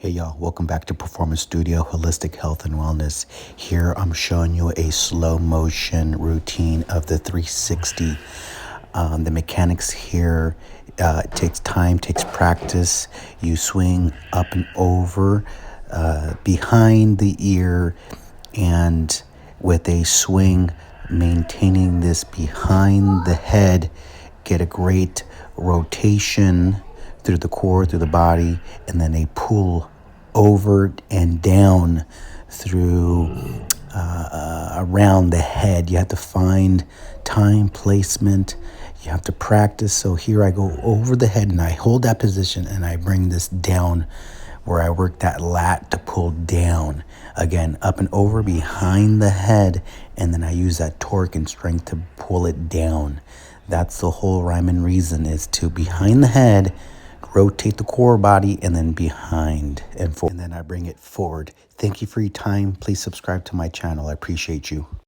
Hey y'all, welcome back to Performance Studio Holistic Health and Wellness. Here I'm showing you a slow motion routine of the 360. The mechanics here, it takes time, takes practice. You swing up and over, behind the ear, and with a swing, maintaining this behind the head, get a great rotation through the core, through the body, and then a pull over and down through around the head. You have to find time, placement. You have to practice. So here I go over the head and I hold that position and I bring this down where I work that lat to pull down. Again, up and over behind the head, and then I use that torque and strength to pull it down. That's the whole rhyme and reason, is to behind the head, rotate the core body, and then behind and forward. And then I bring it forward. Thank you for your time. Please subscribe to my channel. I appreciate you.